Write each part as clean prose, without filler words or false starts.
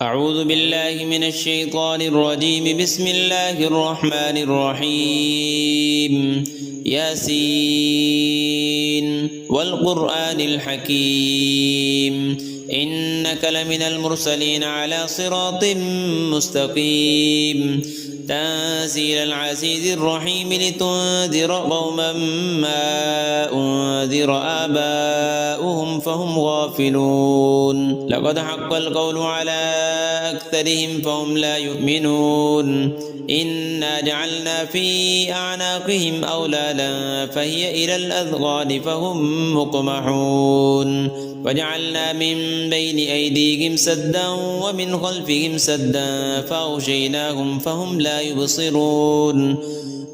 أعوذ بالله من الشيطان الرجيم. بسم الله الرحمن الرحيم. ياسين والقرآن الحكيم إنك لمن المرسلين على صراط مستقيم تنزيل العزيز الرحيم لتنذر قوما ما أنذر آباؤهم فهم غافلون. لقد حق القول على أكثرهم فهم لا يؤمنون. إنا جعلنا في أعناقهم أغلالا فهي إلى الأذقان فهم مقمحون. وجعلنا من بين أيديهم سدا ومن خلفهم سدا فأغشيناهم فهم لا يبصرون.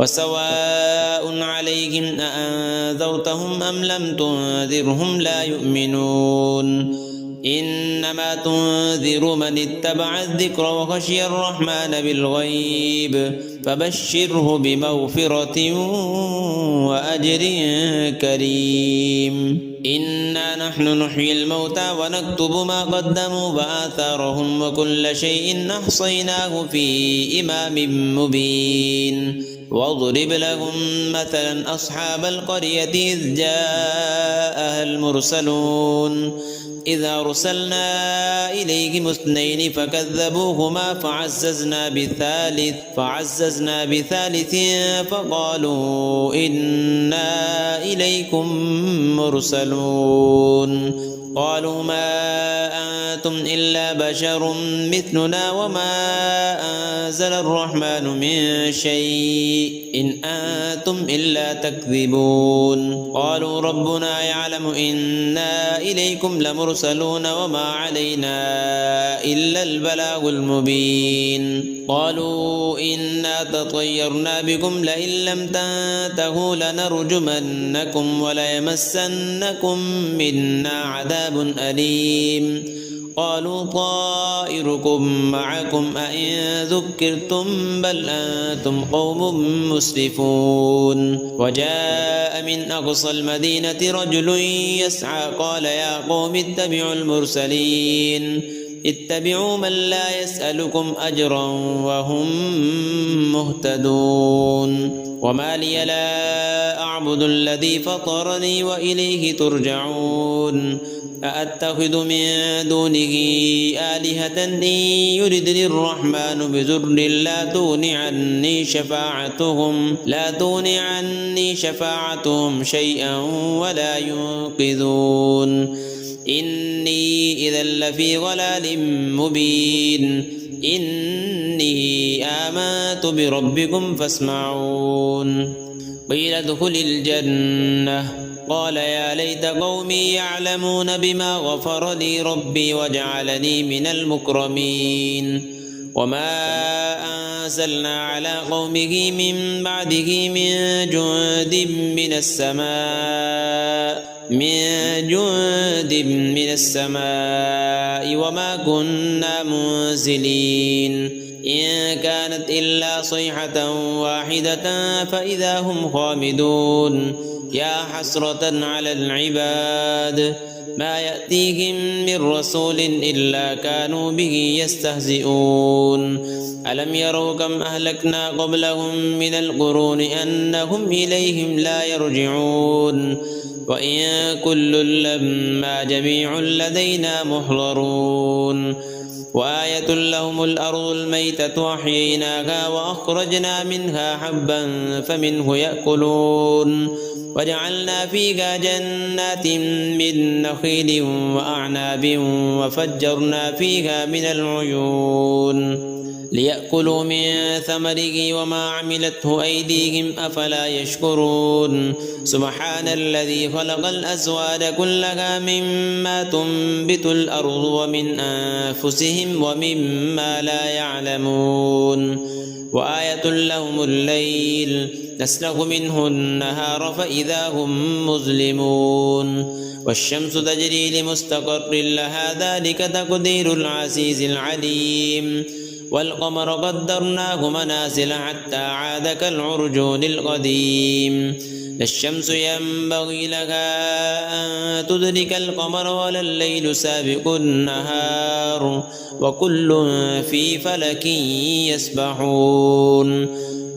وسواء عليهم أأنذرتهم أم لم تنذرهم لا يؤمنون. إنما تنذر من اتبع الذكر وخشي الرحمن بالغيب فبشره بمغفرة وأجر كريم. إنا نحن نحيي الموتى ونكتب ما قدموا وآثارهم وكل شيء أحصيناه في إمام مبين. واضرب لهم مثلا أصحاب القرية إذ جاءها المرسلون إذ أرسلنا إليهم اثنين فكذبوهما فعززنا بثالث فقالوا إنا إليكم مرسلون. قالوا ما أنتم إلا بشر مثلنا وما أنزل الرحمن من شيء إن أنتم إلا تكذبون. قالوا ربنا يعلم إنا إليكم لمرسلون وما علينا إلا البلاغ المبين. قالوا إنا تطيرنا بكم لئن لم تنتهوا لنرجمنكم وليمسنكم منا عذاب أليم. قالوا طائركم معكم أئن ذكرتم بل أنتم قوم مسرفون. وجاء من أقصى المدينة رجل يسعى قال يا قوم اتبعوا المرسلين اتبعوا من لا يسألكم أجرا وهم مهتدون. وما لي لا أعبد الذي فطرني وإليه ترجعون. أأتخذ من دونه آلهة إن يردني الرحمن بضر لا تغن عني شفاعتهم شيئا ولا ينقذون. إني إذا لفي ضلال مبين. إني آمنت بربكم فاسمعون. قيل ادخل الجنة قال يا ليت قومي يعلمون بما غفر لي ربي وجعلني من المكرمين. وما أنزلنا على قومه من بعده من جند من السماء وما كنا منزلين. إن كانت إلا صيحة واحدة فإذا هم خامدون. يا حسرة على العباد ما يأتيهم من رسول إلا كانوا به يستهزئون. ألم يروا كم أهلكنا قبلهم من القرون أنهم إليهم لا يرجعون. وإن كل لما جميع لدينا محضرون. وآية لهم الأرض الميتة أحييناها وأخرجنا منها حبا فمنه يأكلون. وجعلنا فيها جنات من نخيل وأعناب وفجرنا فيها من العيون ليأكلوا من ثمره وما عملته أيديهم أفلا يشكرون. سبحان الذي خلق الأزواج كلها مما تنبت الأرض ومن أنفسهم ومما لا يعلمون. وآية لهم الليل نسلخ منه النهار فإذا هم مظلمون. والشمس تجري لمستقر لها ذلك تقدير العزيز العليم. والقمر قدرناه منازل حتى عاد كالعرجون القديم. لا الشمس ينبغي لها أن تدرك القمر ولا الليل سابق النهار وكل في فلك يسبحون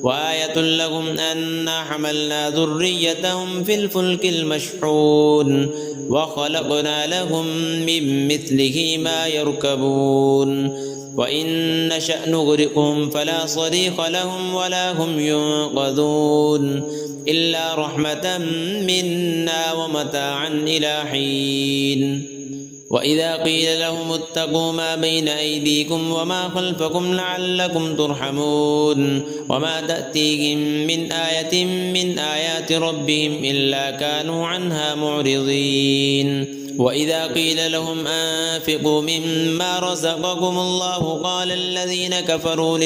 وآية لهم أنا حملنا ذريتهم في الفلك المشحون وخلقنا لهم من مثله ما يركبون وإن نشأ نغرقهم فلا صريخ لهم ولا هم ينقذون إلا رحمة منا ومتاعا إلى حين وإذا قيل لهم اتقوا ما بين أيديكم وما خلفكم لعلكم ترحمون وما تأتيهم من آية من آيات ربهم إلا كانوا عنها معرضين وإذا قيل لهم أنفقوا مما رزقكم الله قال الذين كفروا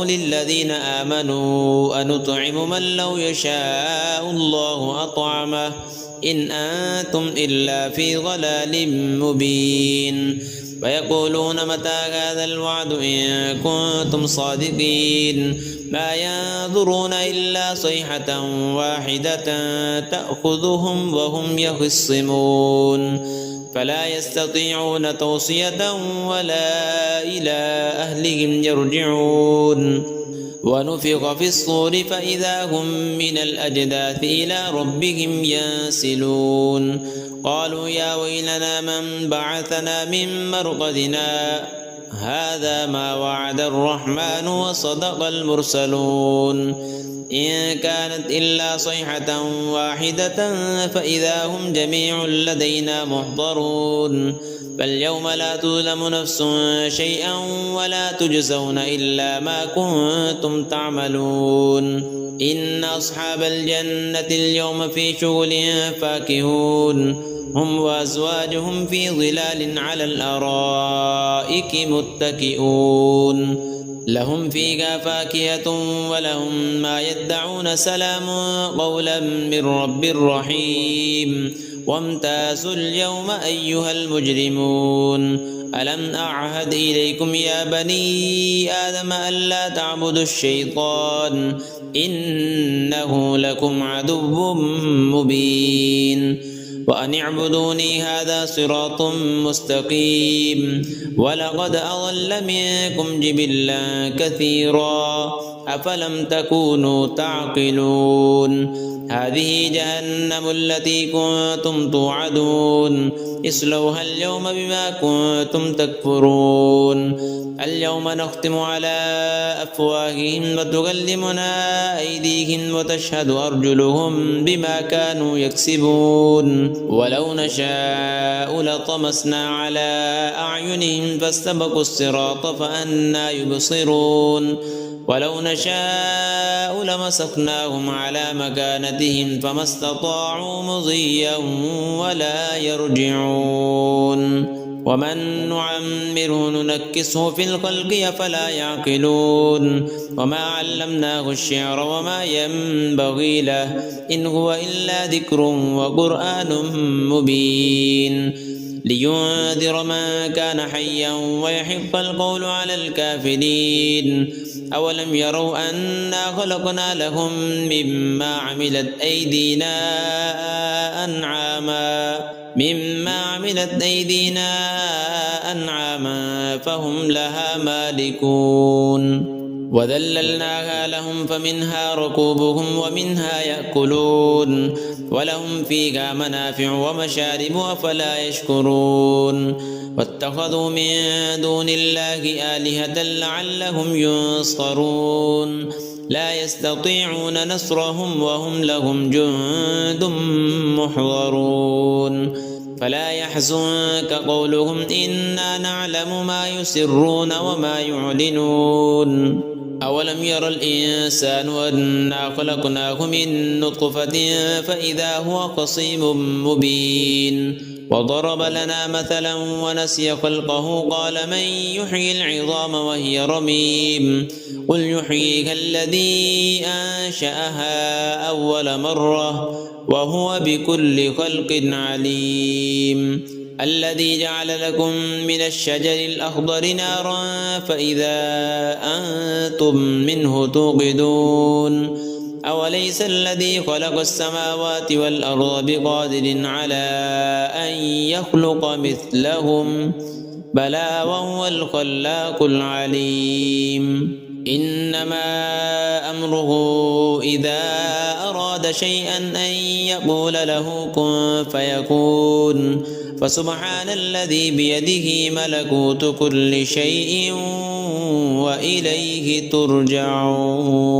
للذين آمنوا أنطعم من لو يشاء الله أطعمه إن أنتم إلا في ضلال مبين ويقولون متى هذا الوعد إن كنتم صادقين ما ينظرون إلا صيحة واحدة تأخذهم وهم يخصمون فلا يستطيعون توصية ولا إلى أهلهم يرجعون ونفخ في الصور فإذا هم من الأجداث إلى ربهم ينسلون قالوا يا ويلنا من بعثنا من مرقدنا هذا ما وعد الرحمن وصدق المرسلون إن كانت إلا صيحة واحدة فإذا هم جميع لدينا محضرون فاليوم لا تظلم نفس شيئا ولا تجزون إلا ما كنتم تعملون إن أصحاب الجنة اليوم في شغل فاكهون هم وأزواجهم في ظلال على الأرائك متكئون لهم فيها فاكهة ولهم ما يدعون سلام قولا من رب رحيم وامتازوا اليوم أيها المجرمون ألم أعهد إليكم يا بني آدم ألا تعبدوا الشيطان إنه لكم عدو مبين وأن اعبدوني هذا صراط مستقيم ولقد أضل منكم جبلا كثيرا أفلم تكونوا تعقلون هذه جهنم التي كنتم توعدون اصلوها اليوم بما كنتم تكفرون اليوم نختم على أفواههم وتكلمنا أيديهم وتشهد أرجلهم بما كانوا يكسبون ولو نشاء لطمسنا على أعينهم فاستبقوا الصراط فأنى يبصرون ولو نشاء لمسخناهم على مكانتهم فما استطاعوا مضيا ولا يرجعون ومن نعمره ننكسه في الخلق أفلا يعقلون وما علمناه الشعر وما ينبغي له إن هو إلا ذكر وقرآن مبين لينذر من كان حيا ويحق القول على الكافرين أولم يروا أنا خلقنا لهم مما عملت أيدينا أنعاما فهم لها مالكون وذللناها لهم فمنها ركوبهم ومنها يأكلون ولهم فيها منافع ومشارب أفلا يشكرون واتخذوا من دون الله آلهة لعلهم ينصرون لا يستطيعون نصرهم وهم لهم جند محضرون فلا يحزنك قولهم إنا نعلم ما يسرون وما يعلنون أولم ير الإنسان أنا خلقناه من نطفة فإذا هو خصيم مبين وضرب لنا مثلا ونسي خلقه قال من يحيي العظام وهي رميم قل يحييها الذي أنشأها أول مرة وهو بكل خلق عليم الذي جعل لكم من الشجر الأخضر نارا فإذا أنتم منه توقدون أوليس الذي خلق السماوات والأرض بقادر على أن يخلق مثلهم بلى وهو الخلاق العليم إنما أمره إذا أراد شيئا أن يقول له كن فيكون فسبحان الذي بيده ملكوت كل شيء وإليه ترجعون.